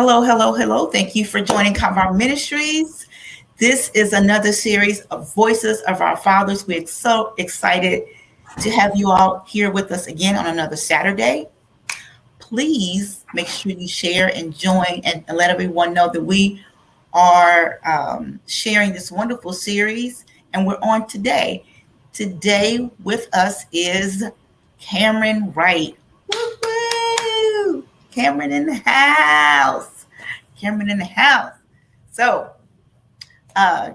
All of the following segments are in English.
Hello, hello, hello. Thank you for joining Kavar Ministries. This is another series of Voices of Our Fathers. We're so excited to have you all here with us again on another Saturday. Please make sure you share and join and let everyone know that we are sharing this wonderful series and we're on today. Today with us is Cameron Wright. Woo-woo! Cameron in the house. Cameron in the house. So, uh,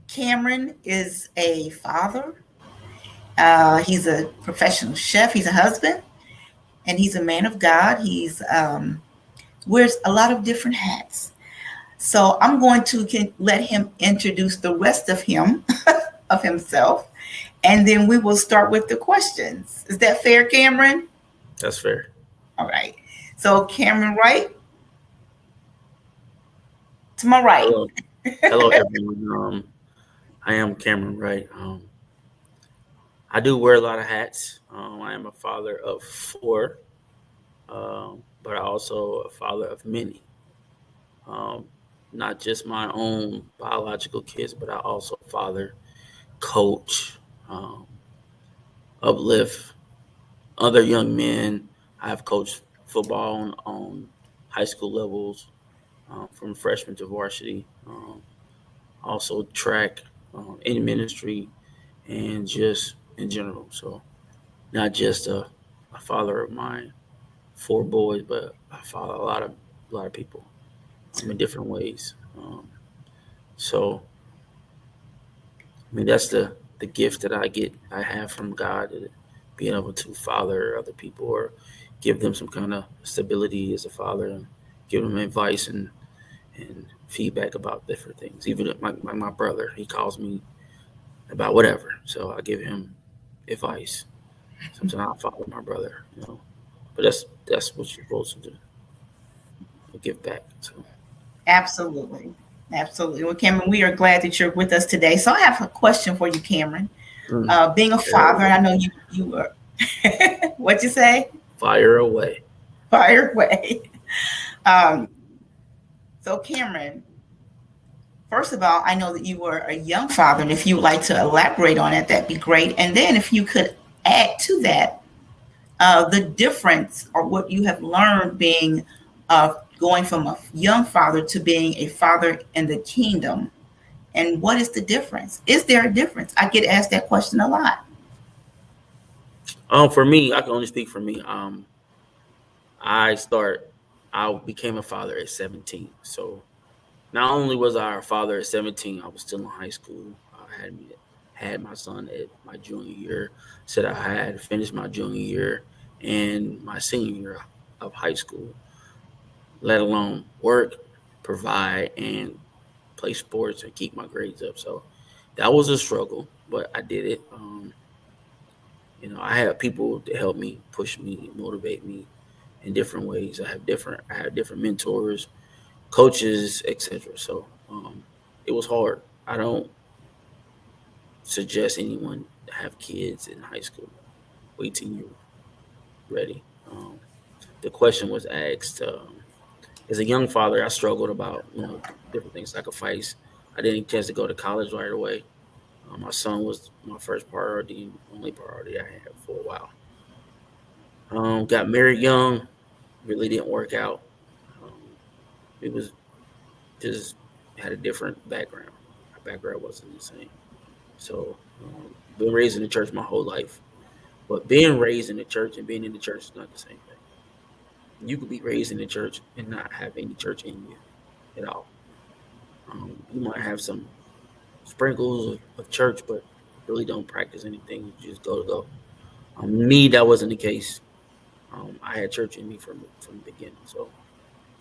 Cameron is a father. He's a professional chef. He's a husband, and he's a man of God. He's wears a lot of different hats. So I'm going to let him introduce the rest of him, of himself, and then we will start with the questions. Is that fair, Cameron? That's fair. All right. So Cameron Wright, to my right. Hello everyone. I am Cameron Wright. I do wear a lot of hats. I am a father of four, but I also a father of many. Um, Not just my own biological kids, but I also father, coach, um, uplift other young men. I've coached football on high school levels, from freshman to varsity. Also track, in ministry, and just in general. So not just a father of mine, four boys, but I father a lot of people, in different ways. So I mean that's the gift that I have from God, being able to father other people or give them some kind of stability as a father and give them advice and feedback about different things. Even my brother, he calls me about whatever, so I give him advice. Sometimes I follow my brother. But that's what you're supposed to do. Give back. So Absolutely. Absolutely. Well, Cameron, we are glad that you're with us today. So I have a question for you, Cameron. Being a father, and I know you were what'd you say? Fire away. Fire away. Um, so Cameron, first of all, I know that you were a young father, and if you would like to elaborate on it, that'd be great. And then if you could add to that the difference or what you have learned being going from a young father to being a father in the kingdom. And what is the difference? Is there a difference? I get asked that question a lot. For me, I can only speak for me. I start. I became a father at 17. So not only was I a father at 17, I was still in high school. I had my son at my junior year. Said I had finished my junior year and my senior year of high school, let alone work, provide, and play sports and keep my grades up. So that was a struggle, but I did it. I have people to help me, push me, motivate me in different ways. I have different mentors, coaches, etc. So it was hard. I don't suggest anyone to have kids in high school. Wait till you're ready. The question was asked. As a young father, I struggled about different things, sacrifice. I didn't get a chance to go to college right away. My son was my first priority, only priority I had for a while. Got married young, really didn't work out. Um, it was just had a different background. My background wasn't the same. So, been raised in the church my whole life, but being raised in the church and being in the church is not the same thing. You could be raised in the church and not have any church in you at all. You might have some sprinkles of church, but really don't practice anything. You just go to go. Me, that wasn't the case. I had church in me from the beginning. So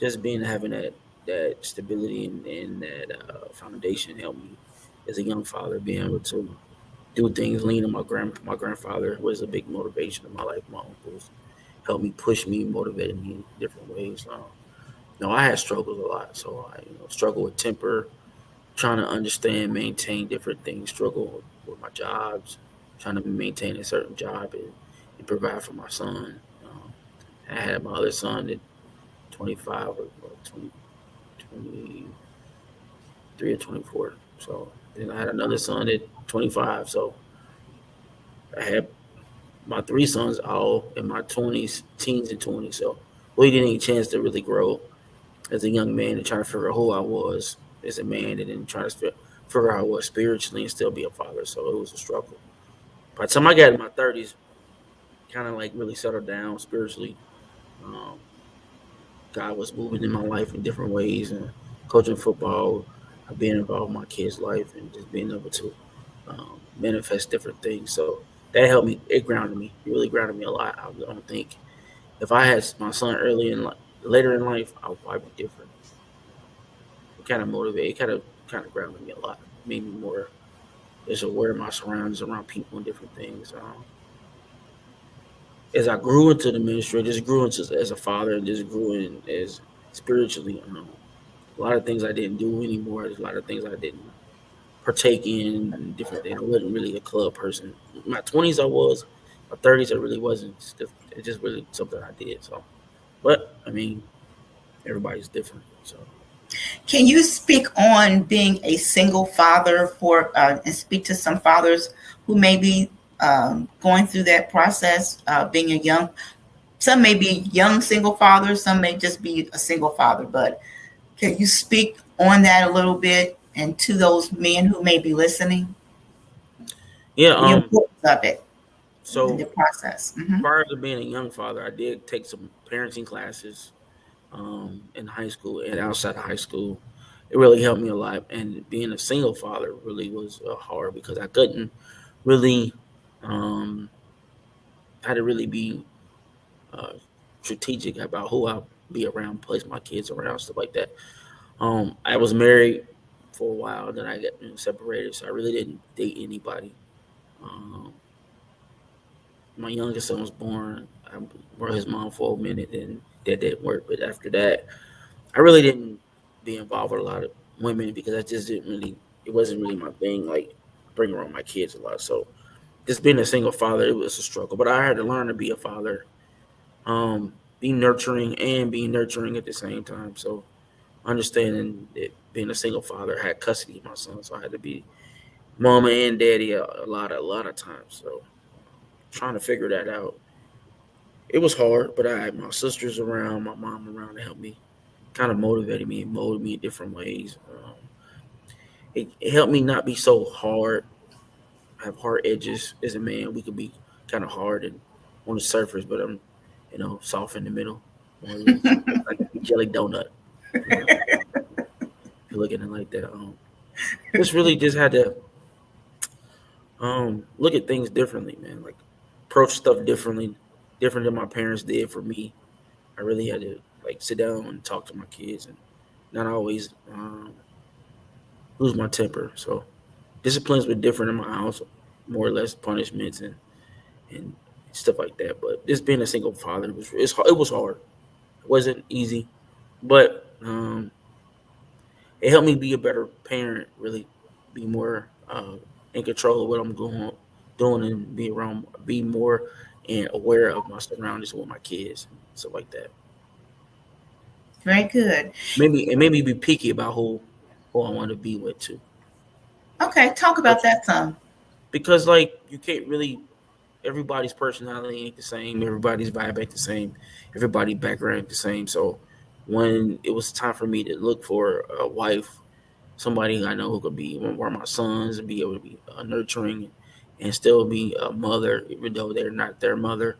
just being having that stability and that foundation helped me as a young father, being able to do things. Lean on my grandfather was a big motivation in my life. My uncles helped me, push me, motivated me in different ways. No, I had struggles a lot. So I struggle with temper, trying to understand, maintain different things, struggle with my jobs, trying to maintain a certain job and provide for my son. I had my other son that 25 or 20, 23 or 24. So then I had another son at 25. So I had my three sons all in my 20s, teens and 20s. So we didn't get a chance to really grow as a young man and trying to figure out who I was as a man, and then trying to figure out what spiritually and still be a father. So it was a struggle. By the time I got in my 30s, kind of like really settled down spiritually. Um, God was moving in my life in different ways, and coaching football, being involved in my kids' life, and just being able to manifest different things. So that helped me. It grounded me. It really grounded me a lot. I don't think if I had my son early in later in life, I would probably be different. It kind of motivated. It kind of grounded me a lot. Made me more just aware of my surroundings, around people and different things. As I grew into the ministry, I just grew into as a father, and just grew in as spiritually. A lot of things I didn't do anymore. There's a lot of things I didn't partake in, and different things. I wasn't really a club person. In my 20s, I was. My 30s, I really wasn't. It's just really something I did. So, but I mean, everybody's different. So, Can you speak on being a single father and speak to some fathers who may be going through that process, being some may be young single fathers, some may just be a single father, but can you speak on that a little bit and to those men who may be listening? yeah. The importance of it in the So process. prior to being a young father, I did take some parenting classes in high school and outside of high school. It really helped me a lot. And being a single father really was hard because I couldn't really had to really be uh, strategic about who I'll be around, place my kids around, stuff like that. I was married for a while, then I got separated, so I really didn't date anybody. Um, my youngest son was born. I brought his mom for a minute, and that didn't work. But after that, I really didn't be involved with a lot of women because I just didn't really. It wasn't really my thing. Like bring around my kids a lot. So just being a single father, it was a struggle. But I had to learn to be a father, be nurturing and be nurturing at the same time. So understanding that being a single father, I had custody of my son, so I had to be mama and daddy a lot of times. So trying to figure that out, it was hard, but I had my sisters around, my mom around to help me, kind of motivated me and molded me in different ways. It helped me not be so hard, have hard edges as a man. We could be kind of hard and on the surface, but I'm, soft in the middle, like a jelly donut. If you look at it like that, just really just had to look at things differently, man. Like approach stuff differently, different than my parents did for me. I really had to like sit down and talk to my kids and not always lose my temper. So disciplines were different in my house, more or less punishments and stuff like that. But just being a single father it was hard. It wasn't easy, but it helped me be a better parent. Really, be more in control of what I'm doing, and be more and aware of my surroundings with my kids and stuff like that. Very good. Maybe be picky about who I want to be with too. Okay, talk about that some. Because like you can't really everybody's personality ain't the same, everybody's vibe ain't the same, everybody's background ain't the same. So when it was time for me to look for a wife, somebody I know who could be one of my sons and be able to be nurturing and still be a mother, even though they're not their mother.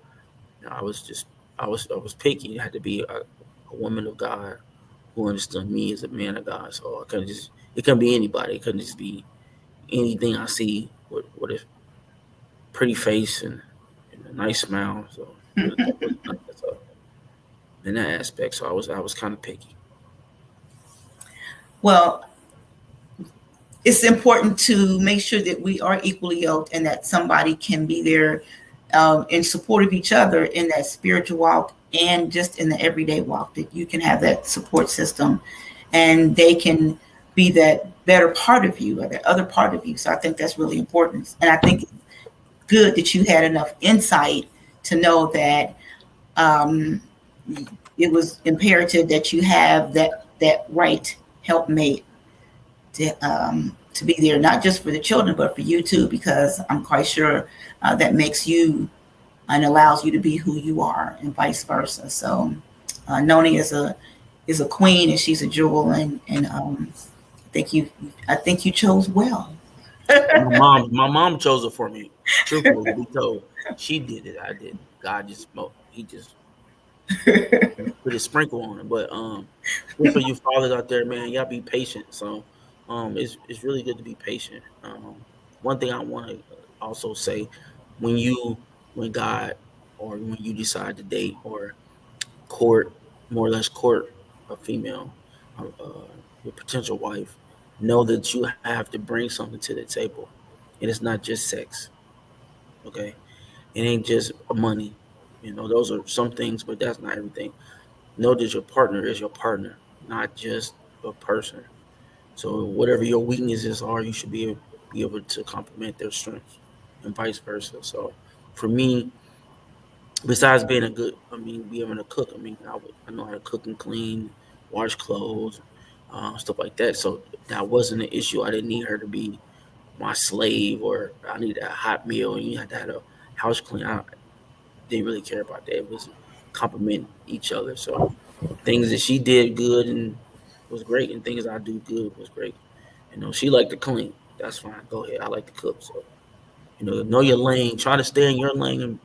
I was just I was picky. It had to be a woman of God who understood me as a man of God. So I couldn't just it couldn't be anybody. It couldn't just be anything I see with a pretty face and a nice smile. So in that aspect, so I was kind of picky. Well, it's important to make sure that we are equally yoked and that somebody can be there in support of each other in that spiritual walk and just in the everyday walk, that you can have that support system and they can be that better part of you or that other part of you. So I think that's really important. And I think it's good that you had enough insight to know that it was imperative that you have that right helpmate to be there, not just for the children, but for you too, because I'm quite sure that makes you and allows you to be who you are, and vice versa. So, Noni is a queen, and she's a jewel, and I think you chose well. My mom chose it for me. Truthfully, to be told, she did it. I didn't. God just he just put a sprinkle on it. But just for you fathers out there, man, y'all be patient. So it's really good to be patient. One thing I want to also say, when when God or when you decide to date or court, more or less court a female, your potential wife, know that you have to bring something to the table, and it's not just sex. Okay, it ain't just money. Those are some things, but that's not everything. Know that your partner is your partner, not just a person. So whatever your weaknesses are, you should be able to complement their strengths, and vice versa. So for me, besides being being a cook, I know how to cook and clean, wash clothes, stuff like that. So that wasn't an issue. I didn't need her to be my slave, or I needed a hot meal and you had to have a house clean. I didn't really care about that. It was compliment each other. So things that she did good and was great, and things I do good was great. She liked to clean. That's fine. Go ahead. I like to cook. So know your lane. Try to stay in your lane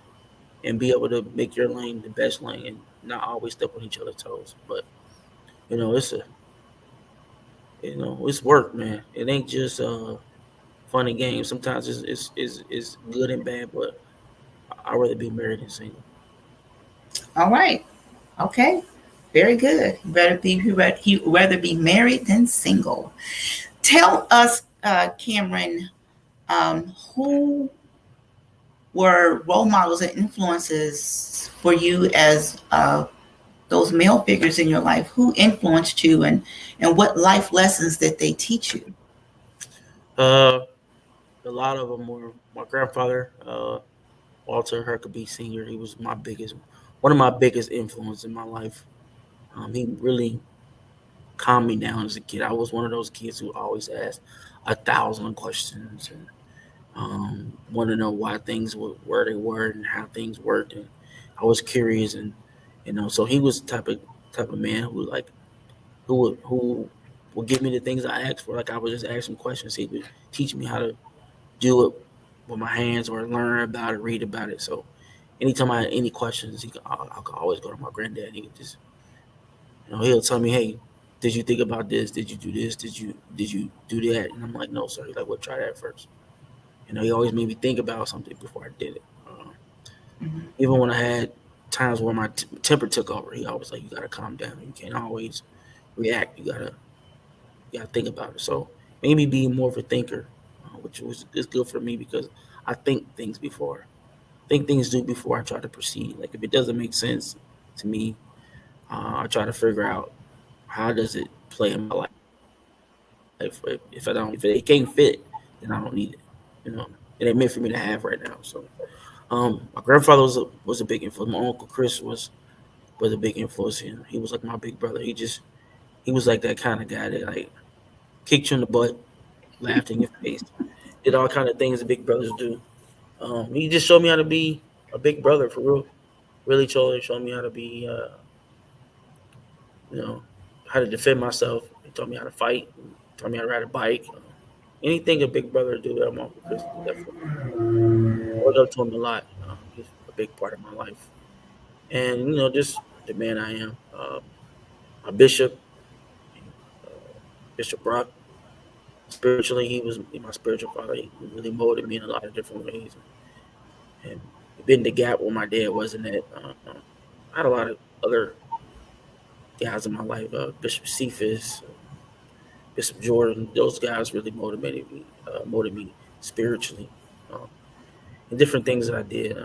and be able to make your lane the best lane, and not always step on each other's toes. But it's it's work, man. It ain't just fun and games. Sometimes it's good and bad, but I'd rather be married than single. All right. Okay. Very good. You rather be married than single. Tell us, Cameron, who were role models and influences for you as those male figures in your life? Who influenced you, and what life lessons did they teach you? Uh, a lot of them were my grandfather, Walter Huckabee Sr. He was one of my biggest influence in my life. He really calmed me down as a kid. I was one of those kids who always asked 1,000 questions and want to know why things were where they were and how things worked. And I was curious, and so he was the type of man who would give me the things I asked for. Like I would just ask him questions. He would teach me how to do it with my hands or learn about it, read about it. So anytime I had any questions, I could always go to my granddad. He could just, he'll tell me, "Hey, did you think about this? Did you do this? Did you do that?" And I'm like, "No, sir." He's like, "Well, try that first." He always made me think about something before I did it. Mhm. Even when I had times where my temper took over, he always like, "You gotta calm down. You can't always react. You gotta think about it." So made me be more of a thinker, which is good for me because I think things do before I try to proceed. Like if it doesn't make sense to me, I try to figure out how does it play in my life. If it can't fit, then I don't need it. It ain't meant for me to have right now. So, my grandfather was a big influence. My uncle Chris was a big influence. He was like my big brother. He was like that kind of guy that like kicked you in the butt, laughed in your face, did all kind of things that big brothers do. He just showed me how to be a big brother for real. Really showed me how to be, you know, how to defend myself. He taught me how to fight. Taught me how to ride a bike. Anything a big brother do that my uncle Chris did that for me. I look up to him a lot. He's a big part of my life, and just the man I am. My bishop, uh, Bishop Brock. Spiritually, he was my spiritual father. He really molded me in a lot of different ways, and been the gap where my dad wasn't at. I had a lot of other guys in my life, Bishop Cephas, Bishop Jordan. Those guys really motivated me spiritually, um, and different things that I did.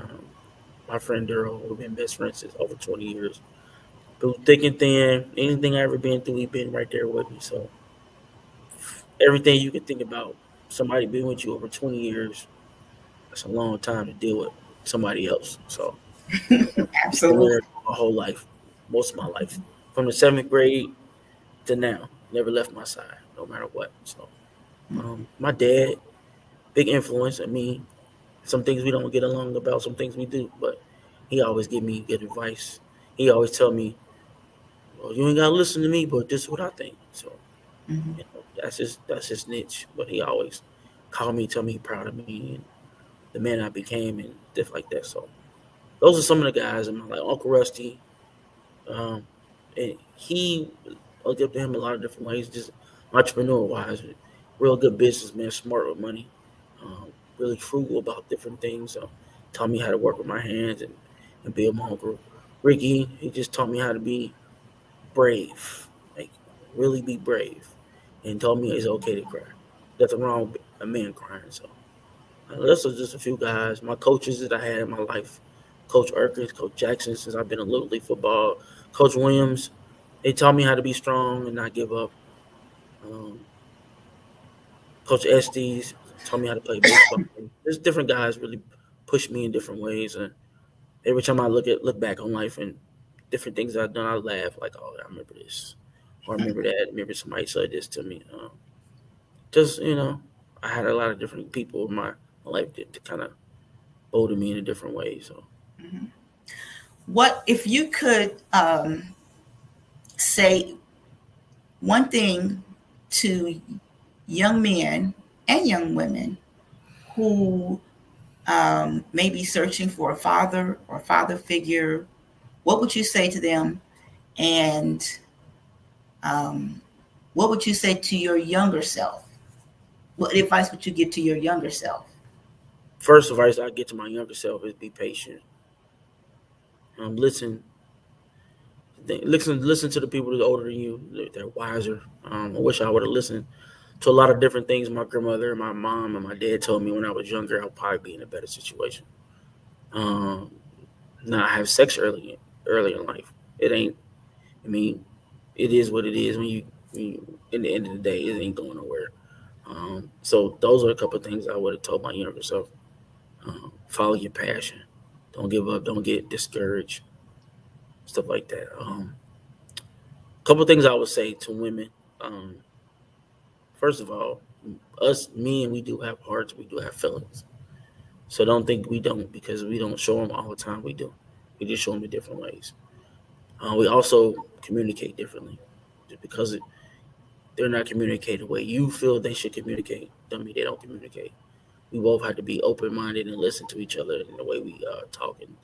My friend Daryl, we've been best friends since over 20 years. Through thick and thin, anything I ever been through, he's been right there with me. So everything you can think about, somebody being with you over 20 years, that's a long time to deal with somebody else. So been Absolutely. there my whole life. most of my life, from the 7th grade to now. Never left my side, no matter what. So, my dad, big influence on me. Some things we don't get along about, some things we do, but he always give me good advice. He always tell me, "Well, you ain't gotta listen to me, but this is what I think." So, Mhm. that's his niche. But he always call me, tell me he proud of me and the man I became and stuff like that. So, those are some of the guys in my life. Uncle Rusty, um, and he looked up to him a lot of different ways, just entrepreneur wise, real good businessman, smart with money, really frugal about different things. So taught me how to work with my hands and build my own group. Ricky, he just taught me how to be brave, like really be brave, and told me it's okay to cry. Nothing wrong with a man crying. So those are just a few guys. My coaches that I had in my life, Coach Erkins, Coach Jackson, since I've been in Little League football, Coach Williams, they taught me how to be strong and not give up. Um, Coach Estes taught me how to play baseball. There's different guys really push me in different ways, and every time I look back on life and different things I've done, I laugh like, oh, I remember this, or I remember that. I remember somebody said this to me. Just I had a lot of different people in my life that kind of molded me in a different way. So. Mhm. What if you could say one thing to young men and young women who may be searching for a father or father figure? What would you say to them? And um, what would you say to your younger self? What advice would you give to your younger self? First advice I get to my younger self is be patient. Listen, listen to the people that are older than you. They're wiser. I wish I would have listened to a lot of different things my grandmother, my mom, and my dad told me when I was younger. I'll probably be in a better situation. Um, Not have sex early in life. It ain't. I mean, it is what it is. In the end of the day, it ain't going nowhere. So those are a couple of things I would have told my younger self. Follow your passion. Don't give up. Don't get discouraged. Stuff like that. A couple of things I would say to women. Um, First of all, us men, we do have hearts. We do have feelings. So don't think we don't because we don't show them all the time. We do. We just show them in different ways. We also communicate differently. Just because they're not communicating the way you feel they should communicate, don't mean they don't communicate. We both have to be open minded and listen to each other in the way we talk and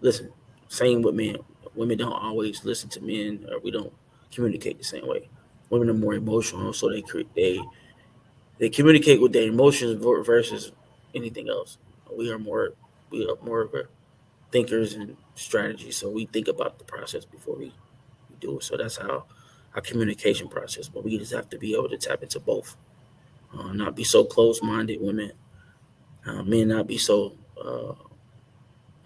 listen. Same with men. Women don't always listen to men, or we don't communicate the same way. Women are more emotional, so they communicate with their emotions versus anything else. We are more we are more of a thinkers and strategies, so we think about the process before we do it. So that's how our communication process. But we just have to be able to tap into both. Not be so close minded, women. Men not be so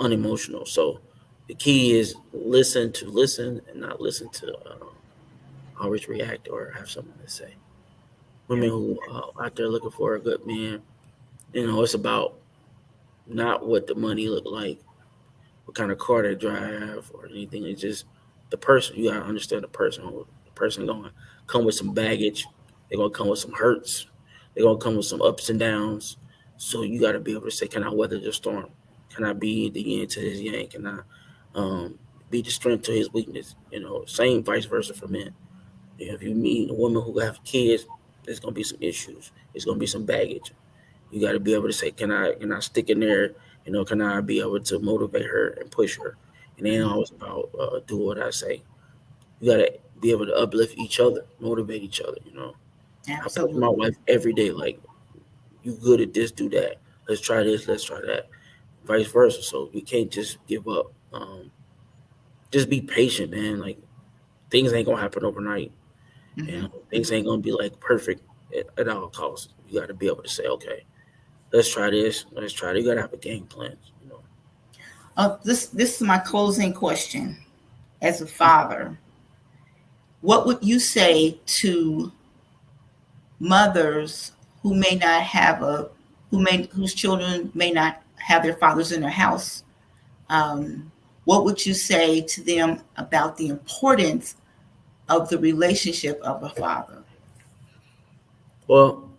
unemotional. So the key is listen and not listen to always react or have something to say. Yeah. Women who out there looking for a good man, it's about not what the money look like, what kind of car they drive, or anything. It's just the person. You gotta understand the person. The person gonna come with some baggage. They're gonna come with some hurts. They're gonna come with some ups and downs. So you gotta be able to say, can I weather the storm? Can I be the yin to his yang? Can I be the strength to his weakness? Same vice versa for men. If you meet a woman who have kids, there's gonna be some issues. There's gonna be some baggage. You got to be able to say, can I stick in there? Can I be able to motivate her and push her? And it ain't Mhm. always about do what I say. You got to be able to uplift each other, motivate each other. I push my Absolutely. wife every day, like, you good at this, do that. Let's try this, let's try that. Vice versa. So we can't just give up. Just be patient, man. Like, things ain't gonna happen overnight. Hmm. Things ain't gonna be like perfect at all costs. You got to be able to say, okay, let's try this, let's try that. You got to have a game plan. This is my closing question. As a father, what would you say to mothers who may not have a whose children may not have their fathers in their house? Um, what would you say to them about the importance of the relationship of a father? Well,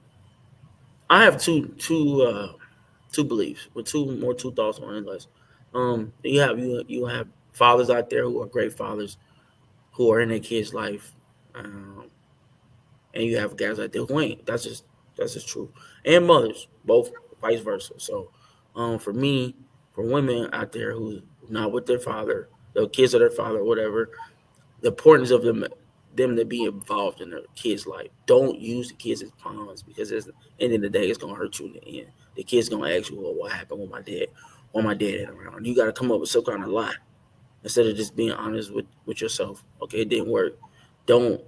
I have two beliefs, with two thoughts on it. Less. You have fathers out there who are great fathers, who are in their kids' life, and you have guys out there who ain't. That's just true. And mothers, both vice versa. So, for me, for women out there who not with their father, the kids of their father, or whatever, the importance of them to be involved in their kids' life. Don't use the kids as pawns, because at the end of the day, it's gonna hurt you in the end. The kid's gonna ask you, "Well, what happened with my dad? Why my dad ain't around?" You got to come up with some kind of lie instead of just being honest with yourself. Okay, it didn't work. Don't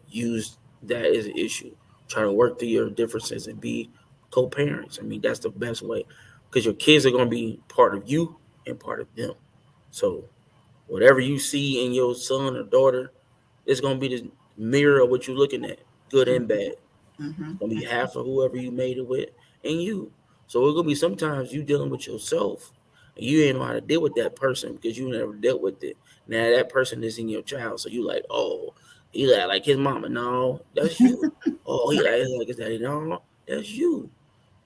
use that as an issue. Try to work through your differences and be co-parents. I mean, that's the best way, because your kids are gonna be part of you and part of them. So whatever you see in your son or daughter, it's gonna be the mirror of what you're looking at, good and bad. Mm-hmm. It's gonna be half of whoever you made it with and you. So it's gonna be sometimes you dealing with yourself and you ain't know how to deal with that person because you never dealt with it. Now that person is in your child, so you like, oh, he like his mama. No, that's you. Oh, he like his daddy. No, that's you.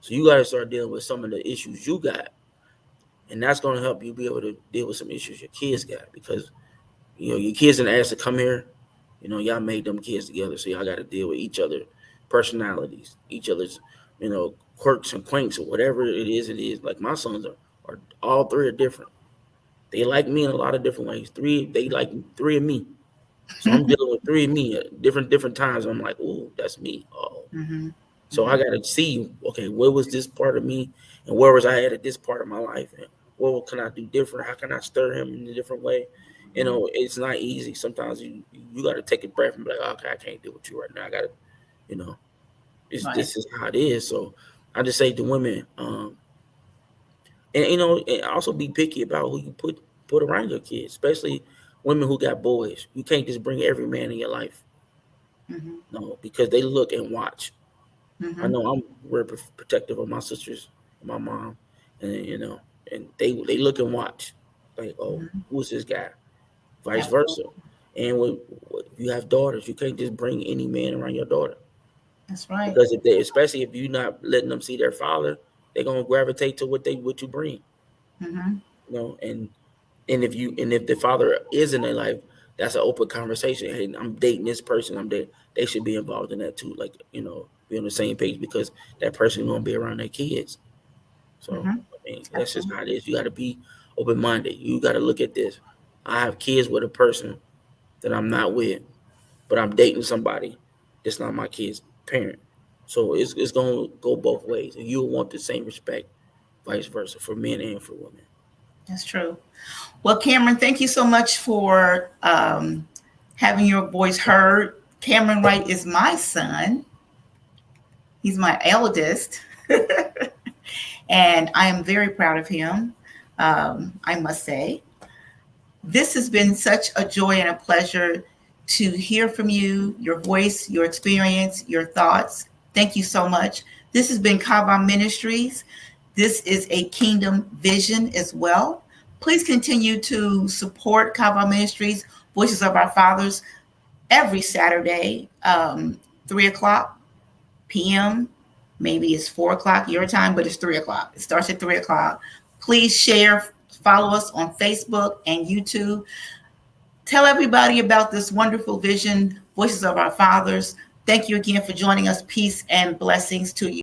So you gotta start dealing with some of the issues you got. And that's gonna help you be able to deal with some issues your kids got, because your kids didn't ask to come here. Y'all made them kids together, so y'all got to deal with each other personalities, each other's, quirks and quinks or whatever it is. It is like my sons are all three are different. They like me in a lot of different ways. They like three of me. So I'm dealing with three of me at different times. I'm like, oh, that's me. Oh, Mm-hmm. so I got to see, okay, where was this part of me, and where was I at this part of my life, and what can I do different? How can I stir him in a different way? It's not easy. Sometimes you got to take a breath and be like, okay, I can't deal with you right now. I got to, Right. this is how it is. So I just say to women, and also be picky about who you put around your kids, especially women who got boys. You can't just bring every man in your life, Mm-hmm. no, because they look and watch. I Mm-hmm. know I'm very protective of my sisters, and my mom, and and they look and watch, like, oh, Mm-hmm. who's this guy? Vice versa. Absolutely. And if you have daughters, you can't just bring any man around your daughter, That's right. because especially if you're not letting them see their father, they're gonna gravitate to what you bring, Mm-hmm. and if the father is in their life, that's an open conversation. Hey, I'm dating this person. I'm dating. They should be involved in that too. Like, be on the same page, because that person gonna be around their kids. So Mm-hmm. I mean, that's just how it Absolutely. is. You got to be open minded. You got to look at this. I have kids with a person that I'm not with, but I'm dating somebody that's not my kid's parent. So it's gonna go both ways, and you'll want the same respect, vice versa, for men and for women. That's true. Well, Cameron, thank you so much for having your voice heard. Cameron Wright is my son. He's my eldest. And I am very proud of him, I must say. This has been such a joy and a pleasure to hear from you, your voice, your experience, your thoughts. Thank you so much. This has been Kava Ministries. This is a kingdom vision as well. Please continue to support Kava Ministries, Voices of Our Fathers, every Saturday, 3 o'clock p.m. Maybe it's 4 o'clock your time, but it's 3 o'clock. It starts at 3 o'clock. Please share, follow us on Facebook and YouTube. Tell everybody about this wonderful vision, Voices of Our Fathers. Thank you again for joining us. Peace and blessings to you.